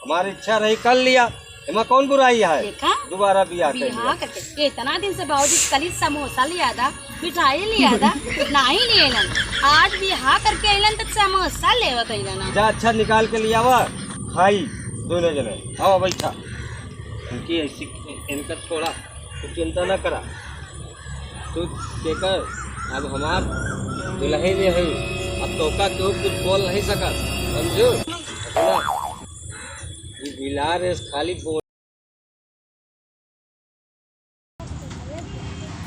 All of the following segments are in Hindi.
हमारी इच्छा रही कर लिया, इमा कौन बुराई है? देखा दोबारा बियाह कर बिहार करके इतना दिन से बाबूजी कल समोसा लिया था, मिठाई लिया था, नहीं लिए आज बिहार करके अलन तो समोसा लेवा कहीं जा अच्छा निकाल के लिया वा खाई दोनों जने। आओ बैठा, इनकी ऐसी इनका थोड़ा तो चिंता न करा तू के कर। अब हमार दुल्हन ने है, अब तोका क्यों कुछ बोल नहीं सका, समझो? ये बिलार है खाली बोल।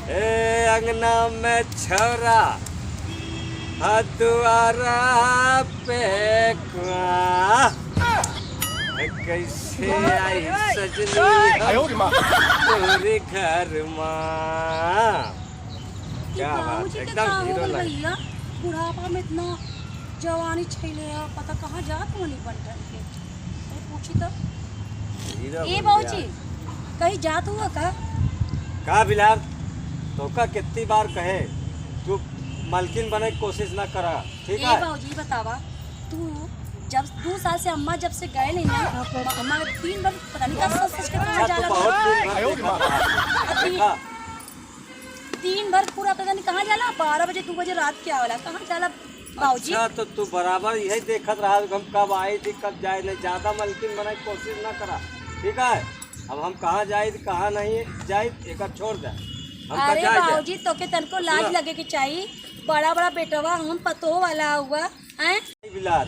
ए अंगना में छौरा हथुआरा पे कैसे आई सजनी तोरे घर माँ। क्या बात है, एकदम हीरो लग। बुढ़ापा में इतना जवानी छैले पता कहाँ जात मनी बंटन के पूछी तो ये बाबूजी कहीं जात हुआ का बिलार तो का कितनी बार कहे तू मालकिन बने की कोशिश ना करा, ठीक है? बाबूजी बतावा तू जब 2 साल से अम्मा जब से गए नहीं ना अम्मा 3 बार पता नहीं क्या सोच के कहाँ जाला, 3 बार पूरा पता नहीं कहाँ जाला, 12 बजे 2 बजे रात क्या वाला कहाँ जाला बाबूजी? अच्छा तो तू बराबर यही देखत रहा हम कब आई थी कब जाए, नहीं ज्यादा मालकिन बने की कोशिश ना करा, ठीक है? अब हम कहाँ जाए कहाँ नहीं जाए एक छोड़ दे। अरे बाबूजी तो के तनको लाज लगे के चाहिए, बड़ा बड़ा बेटवा हम पतो वाला हुआ है। बिलार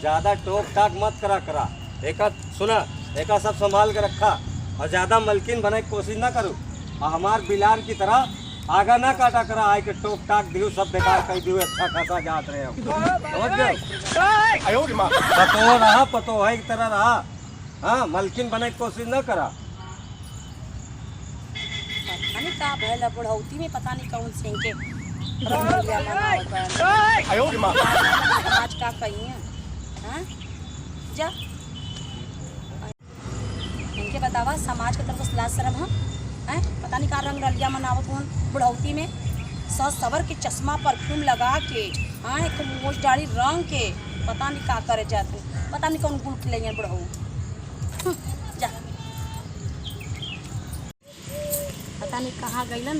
ज्यादा टोक टाक मत करा एक सुना, एक सब संभाल के रखा और ज्यादा मलकिन बने की कोशिश ना करूँ। और हमार बिलार की तरह आगा ना काटा करा, आए के टोक टाक दियो सब बेकार कर दियो, अच्छा खासा जात रहे हम, समझ गए? पतो है की तरह रहा, हाँ मलकिन बने की कोशिश ना करा। पता नहीं का भला बुढ़ौती में पता नहीं कौन से के आज का कही है जा इनके बतावा समाज के तरफ लाज शर्म है, पता नहीं का रंग रलिया मनावत हूँ बुढ़ौती में, सस सवर के चश्मा परफ्यूम लगा के एक मोच डाली रंग के पता नहीं का करे जाते, पता नहीं कौन गुल खिलेंगे बुढ़ऊ जा पता नहीं कहाँ गईलन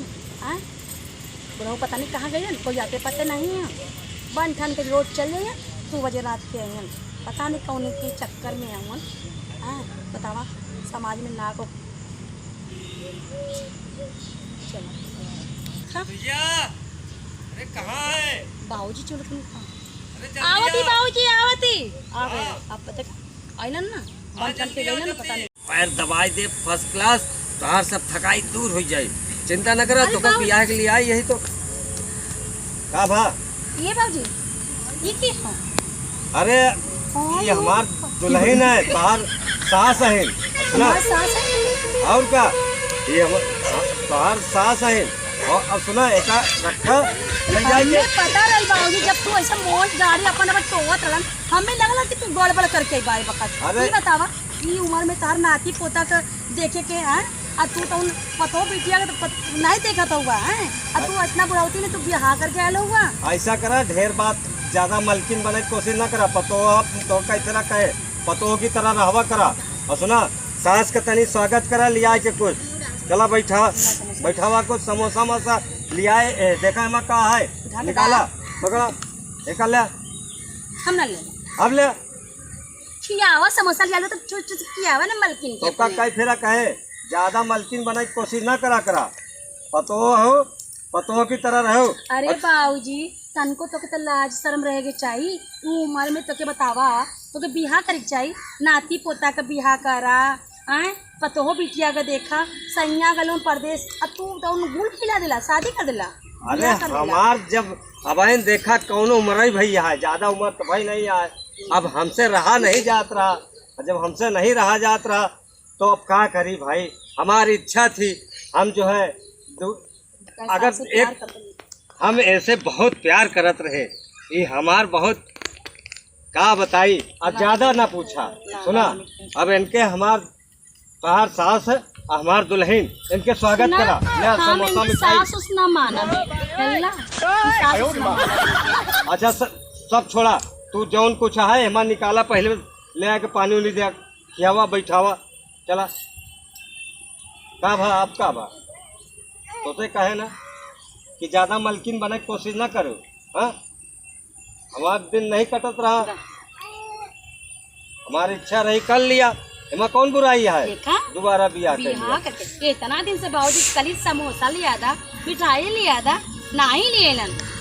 बुढ़ऊ, पता नहीं कहाँ गईलन, कोई आते पते नहीं है, बन ठन के रोड चल जाइए 2 बजे रात के आए, पता नहीं कौन के चक्कर में आऊँ। बतावा समाज में ना को चलो अरे कहाँ है बाबूजी? चलो तुम आवती बाबूजी आवती आ गए, आप पता आइलन ना बन ठन के गईलन, पता नहीं पैर दबाई दे फर्स्ट क्लास, तार सब थकाई दूर हो जाए, चिंता न करा। तो कब बियाह के लिए आई यही तो का भा ये बाबूजी ये की है? अरे ये हमार दुल्हन है, तार सास है ना, और क्या ये तार सास है। और अब सुना एक रखा हमें पता रही बाबूजी जब तू ऐसा मोच गाड़ी अपन अब टोवत रहन हमें लगला कि तू गड़बड़ करके बाई बकत। अरे बतावा ई उम्र में तार नाती पोता का देखे के है आ तू तो पतो बिटिया तो नहीं देखा तो हुआ है, आ तू इतना बुढ़ौती में तू बियाह करके आलो हुआ। ऐसा करा ढेर बात ज्यादा मलकिन बने की कोशिश ना करा, पतो तो का तरह कहे पतो की तरह रहवा करा। और सुना सास का तनी स्वागत करा लिया के कुछ, चला बैठावा कुछ समोसा मोसा लिया, देखा है कहा है निकाला पकड़ा एक ले हम ना ले अब ले खियावा समोसा लिया तो चुच खियावा ना मलकिन तो का कई फेरा कहे ज्यादा मलकिन बने की कोशिश ना करा पतो हो पतो की तरह रहो। अरे बाबूजी तनको तो के लाज शर्म रहेगे चाहिए, तू उम्र में तो के बतावा तो के बियाह करे चाहिए, नाती पोता का बियाह करा पतो बिटिया का देखा सैया गलो परदेश, अब तू तो गुल खिला दिला शादी कर दिला। अरे हमार जब अब देखा कौन उम्र ही भैया है, ज्यादा उम्र तो भाई नहीं है, अब हमसे रहा नहीं जात रहा, जब हमसे नहीं रहा जात रहा तो अब क्या करी भाई, हमारी इच्छा थी हम जो है अगर एक हम ऐसे बहुत प्यार करत रहे, ये हमार बहुत का बताई, अब ज्यादा ना पूछा। सुना अब इनके हमार बाहर सास है हमार दुल्हन, इनके स्वागत करा ले समोसा मिठाई। अच्छा सब छोड़ा, तू जौन कुछ है हमार निकाला पहले ले आके पानी उनी दे खियावा बैठावा चला। का भा आपका भा तो कहे ना कि ज्यादा मलकिन बने की कोशिश ना करो। हाँ हमारा दिन नहीं कटत रहा, हमारी इच्छा रही कर लिया, इमा कौन बुराई है देखा दोबारा बियाह कर बिहार लिया। करके इतना दिन से बाबूजी कल समोसा लिया था, मिठाई लिया था, नहीं लिए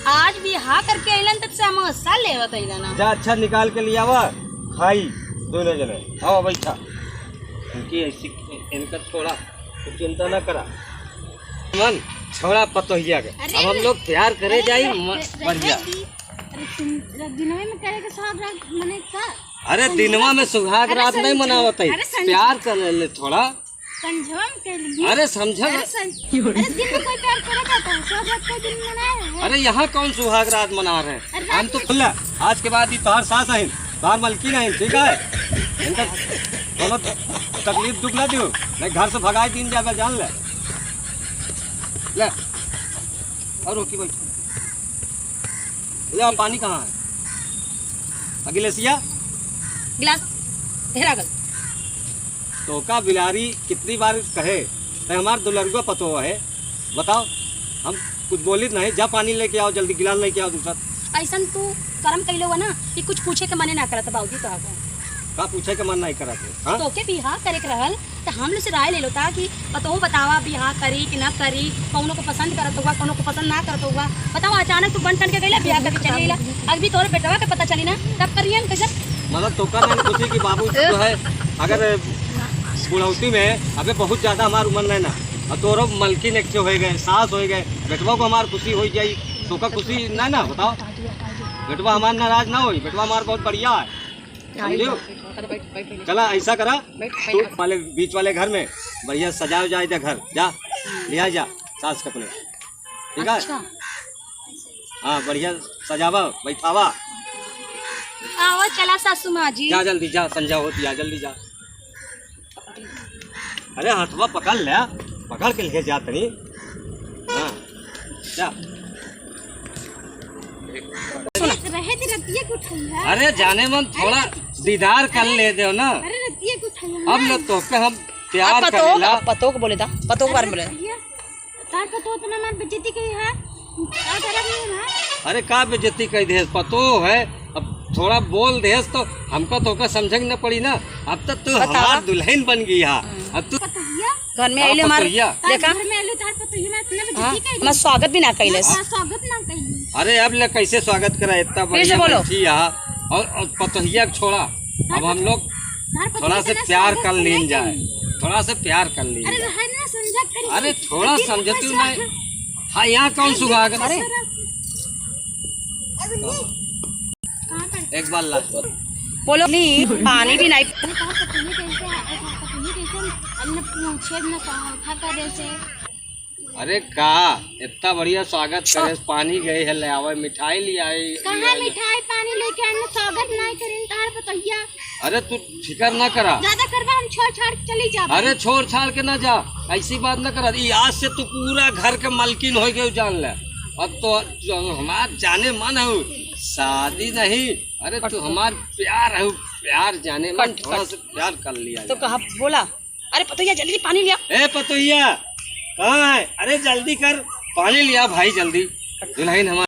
आज बिहार करके अलन तक समोसा लेवत अलन। जा अच्छा निकाल के लिया वा खाई दोनों जने। आओ बैठा, इनकी ऐसी इनका थोड़ा तो चिंता न करा मन छोड़ा पतोहिया के। अब हम लोग प्यार करे जाई बढ़िया। दिनवे में करे के सुहाग मने का? अरे दिनवा में सुहाग रात नहीं मनावत है, प्यार कर ले थोड़ा। संझवा में कर ली। अरे समझा अरे दिन में कोई प्यार करेगा तो सुहाग रात का दिन मनाया है। अरे यहाँ कौन सुहाग रात मना रहे हैं, हम तो खुला आज के बाद ही तोहर सास है, तोहर मलकी नहीं, ठीक है। इनका दोनों तकलीफ दुख ना दियो, नहीं घर से भगाई दिन जाकर जान ले और रोकी बैठ ले। पानी कहाँ है अगिलेसिया? गिलास हेरा गल। तो का बिलारी कितनी बार कहे तो हमार दुलरुआ पतो है, बताओ हम कुछ बोली नहीं। जा पानी लेके आओ जल्दी, गिलास लेके आओ दूसरा। ऐसा तू कर्म कैलो हुआ ना कि कुछ पूछे के मने ना करत बाबूजी तो का पूछे के मन नहीं करा थे। हाँ तो के बिहार करे के रहल तो हम लोग से राय ले लो था कि पतो बतावा बिहार करी कि ना करी, कौनों को पसंद करत होगा कौनों को पसंद ना करत होगा। बताओ अचानक तू बन ठन के गईला बिहार करके चली गईला, अभी तोरे बेटवा के पता चली ना तब करियन कैसे? मतलब तो का नहीं खुशी कि बाबू जो है अगर बुढ़ौती में अबे बहुत ज्यादा हमार उम्र नहीं ना, और तोरो मलकिन एक हो गए, सास हो गए, बेटवा को हमार खुशी हो जाई, तो का खुशी नहीं ना। बताओ बेटवा हमार नाराज ना हो, बेटवा हमार बहुत बढ़िया है, समझियो। चला ऐसा करा तू वाले बीच वाले घर में बढ़िया सजाओ जाए इधर घर जा लिया जा सास कपड़े, ठीक है। हाँ बढ़िया सजावा बैठावा। आओ चला सासू माँ जी। जा जल्दी जा, संजा होती जा जल्दी जा। अरे हाथवा पकड़ ले, पकड़ के लेके जा तनी। हाँ जा। रहे थे रतिया को उठाइया। अरे जाने मन थोड़ा दीदार कर ले दो ना। अरे रतिया को उठाइया। अब न तो के हम प्यार करेला। पतो को बोले था, पतो के बारे में बोले का पतो तो ना मन बेइज्जती कही है का तरफ नहीं है। अरे का बेइज्जती कही दे, पतो है अब थोड़ा बोल दे तो हमको तो का समझ न पड़ी ना। अब तक तो हमार दुल्हन बन गई है, अब तू घर में आइले हमार देखा घर में आइले तार पतोहिया में इतना बेइज्जती कही, मैं स्वागत भी ना कइले। स्वागत ना कइले। अरे अब ले कैसे स्वागत करा, इतना बढ़िया बैठी और पतोहिया छोड़ा। अब हम लोग थोड़ा से प्यार कर लीन जाए, थोड़ा से प्यार कर लीन। अरे थोड़ा समझती नहीं। हाँ यहाँ कौन सुहाग? अरे एक बार लास्ट बार बोलो नहीं पानी भी नहीं। अरे का इतना बढ़िया स्वागत करे, पानी गए है ले आवे, मिठाई ले आए। कहाँ मिठाई पानी लेके आने स्वागत नहीं करें तार पतोहिया। अरे तू फिकर ना करा, ज्यादा करवा हम छोड़ छाड़ के चली जा। अरे छोड़ छाड़ के ना जा, ऐसी बात ना करा। आज से तू पूरा घर के मालकिन हो गए जान ले। अब तो हमार जाने मन हो, शादी नहीं। अरे तू हमार प्यार है, प्यार जाने मन, थोड़ा से प्यार कर लिया तो कहा बोला। अरे पतोहिया जल्दी पानी लिया। ए पतोहिया कहाँ है? अरे जल्दी कर पानी लिया भाई जल्दी, दुल्हन हमारी।